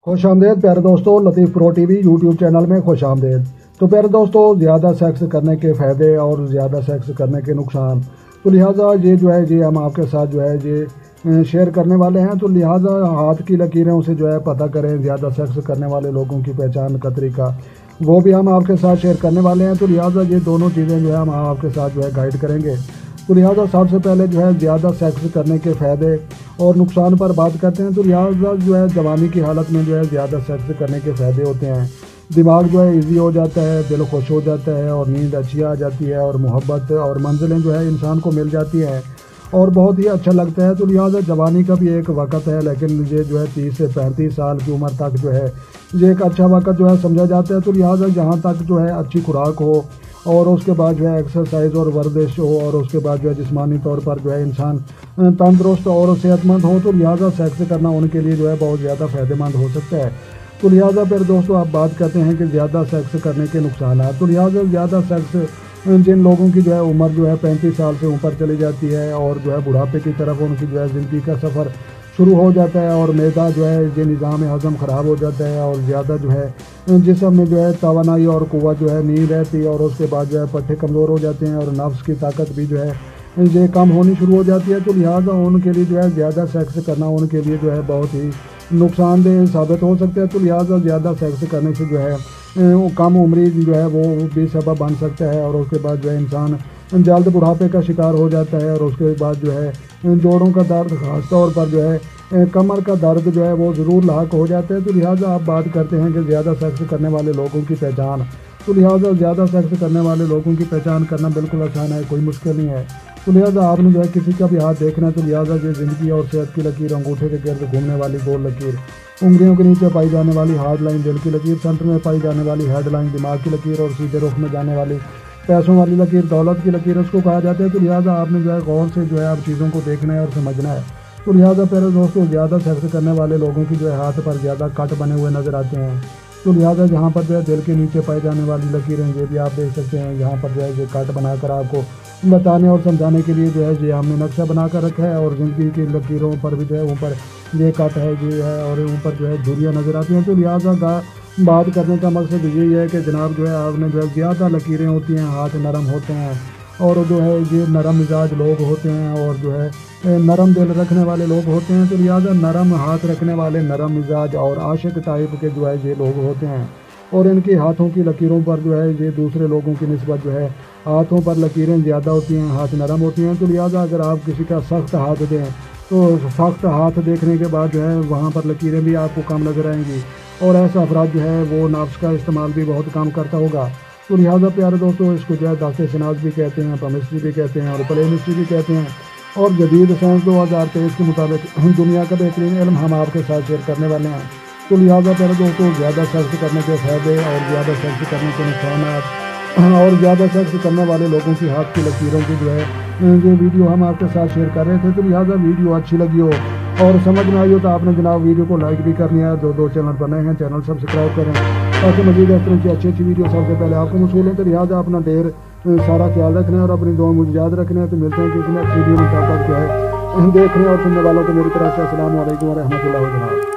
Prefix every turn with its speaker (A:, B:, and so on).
A: خوش آمدید پیارے دوستوں، لطیف پرو ٹی وی یوٹیوب چینل میں خوش آمدید۔ تو پیارے دوستوں، زیادہ سیکس کرنے کے فائدے اور زیادہ سیکس کرنے کے نقصان، تو لہٰذا یہ ہم آپ کے ساتھ شیئر کرنے والے ہیں۔ تو لہٰذا ہاتھ کی لکیروں سے پتہ کریں زیادہ سیکس کرنے والے لوگوں کی پہچان کا طریقہ، وہ بھی ہم آپ کے ساتھ شیئر کرنے والے ہیں۔ تو لہٰذا یہ دونوں چیزیں ہم آپ کے ساتھ گائیڈ کریں گے۔ تو لہٰذا سب سے پہلے زیادہ سیکس کرنے کے فائدے اور نقصان پر بات کرتے ہیں۔ تو لہٰذا جوانی کی حالت میں زیادہ سیکس کرنے کے فائدے ہوتے ہیں۔ دماغ ایزی ہو جاتا ہے، دل خوش ہو جاتا ہے اور نیند اچھی آ جاتی ہے اور محبت اور منزلیں انسان کو مل جاتی ہیں اور بہت ہی اچھا لگتا ہے۔ تو لہٰذا جوانی کا بھی ایک وقت ہے، لیکن یہ 30 سے 35 سال کی عمر تک یہ ایک اچھا وقت سمجھا جاتا ہے۔ تو لہٰذا جہاں تک اچھی خوراک ہو اور اس کے بعد ایکسرسائز اور ورزش ہو اور اس کے بعد جسمانی طور پر انسان تندرست اور صحت مند ہو، تو لہٰذا سیکس کرنا ان کے لیے بہت زیادہ فائدہ مند ہو سکتا ہے۔ تو لہٰذا پھر دوستوں آپ بات کرتے ہیں کہ زیادہ سیکس کرنے کے نقصانات۔ تو لہٰذا زیادہ سیکس جن لوگوں کی عمر 35 سال سے اوپر چلی جاتی ہے اور بڑھاپے کی طرف ان کی زندگی کا سفر شروع ہو جاتا ہے اور معدہ یہ نظام ہضم خراب ہو جاتا ہے اور زیادہ جسم میں توانائی اور قوت نہیں رہتی اور اس کے بعد پٹھے کمزور ہو جاتے ہیں اور نفس کی طاقت بھی یہ کم ہونی شروع ہو جاتی ہے۔ تو لہٰذا ان کے لیے زیادہ سیکس کرنا ان کے لیے بہت ہی نقصان دہ ثابت ہو سکتا ہے۔ تو لہٰذا زیادہ سیکس کرنے سے کم عمری وہ بھی سبب بن سکتا ہے اور اس کے بعد انسان جلد بڑھاپے کا شکار ہو جاتا ہے اور اس کے بعد جوڑوں کا درد، خاص طور پر کمر کا درد وہ ضرور لاحق ہو جاتا ہے۔ تو لہٰذا آپ بات کرتے ہیں کہ زیادہ سیکس کرنے والے لوگوں کی پہچان۔ تو لہٰذا زیادہ سیکس کرنے والے لوگوں کی پہچان کرنا بالکل آسان ہے، کوئی مشکل نہیں ہے۔ تو لہٰذا آپ نے کسی کا بھی ہاتھ دیکھنا ہے تو لہٰذا یہ زندگی اور صحت کی لکیر، انگوٹھے کے گرد گھومنے والی گول لکیر، انگلیوں کے نیچے پائی جانے والی ہارڈ لائن دل کی لکیر، سینٹر میں پائی جانے والی ہیڈ لائن دماغ کی لکیر اور سیدھے رخ میں جانے والی پیسوں والی لکیر دولت کی لکیر اس کو کہا جاتا ہے۔ تو لہٰذا آپ نے غور سے آپ چیزوں کو دیکھنا ہے اور سمجھنا ہے۔ تو لہٰذا پہلے دوستوں زیادہ سیکس کرنے والے لوگوں کی ہاتھ پر زیادہ کٹ بنے ہوئے نظر آتے ہیں۔ تو لہٰذا جہاں پر دل کے نیچے پائی جانے والی لکیریں یہ بھی آپ دیکھ سکتے ہیں، یہاں پر یہ کٹ بنا کر آپ کو بتانے اور سمجھانے کے لیے یہ ہم نے نقشہ بنا کر رکھا ہے اور زندگی کی لکیروں پر بھی اوپر یہ کٹ ہے اور اوپر دھوریاں نظر آتی ہیں۔ تو لہٰذا بات کرنے کا مقصد یہی ہے کہ جناب آپ نے زیادہ لکیریں ہوتی ہیں، ہاتھ نرم ہوتے ہیں اور یہ نرم مزاج لوگ ہوتے ہیں اور نرم دل رکھنے والے لوگ ہوتے ہیں۔ تو لہٰذا نرم ہاتھ رکھنے والے، نرم مزاج اور عاشق ٹائپ کے یہ لوگ ہوتے ہیں اور ان کی ہاتھوں کی لکیروں پر یہ دوسرے لوگوں کی نسبت ہاتھوں پر لکیریں زیادہ ہوتی ہیں، ہاتھ نرم ہوتی ہیں۔ تو لہٰذا اگر آپ کسی کا سخت ہاتھ دیں تو سخت ہاتھ دیکھنے کے بعد وہاں پر لکیریں بھی آپ کو کم نظر آئیں گی اور ایسا افراد وہ نفس کا استعمال بھی بہت کم کرتا ہوگا۔ تو لہٰذا پیارے دوستوں اس کو دست شناس بھی کہتے ہیں، پمسٹری بھی کہتے ہیں اور پلے مسٹری بھی کہتے ہیں اور جدید سائنس 2023 کے مطابق دنیا کا بہترین علم ہم آپ کے ساتھ شیئر کرنے والے ہیں۔ تو لہٰذا پیارے دوستوں زیادہ سیکس کرنے کے فائدے اور زیادہ سیکس کرنے کے نقصانات اور زیادہ سیکس کرنے والے لوگوں کی ہاتھ کی لکیروں کی یہ ویڈیو ہم آپ کے ساتھ شیئر کر رہے تھے۔ تو لہٰذا ویڈیو اچھی لگی ہو اور سمجھ میں آئی ہو تو آپ نے جناب ویڈیو کو لائک بھی کرنی ہے، دو چینل بنے ہیں، چینل سبسکرائب کریں تاکہ مزید اس طرح کی اچھی ویڈیو سب سے پہلے آپ کو موصول ہیں۔ تو لہٰذا اپنا ڈھیر سارا خیال رکھنا ہے اور اپنی دعا مجھے یاد رکھنا ہے۔ تو ملتے ہیں کسی نیکسٹ ویڈیو میں، تب تک دیکھنے اور سننے والوں کو میری طرف سے السلام علیکم ورحمۃ اللہ وبرکاتہ۔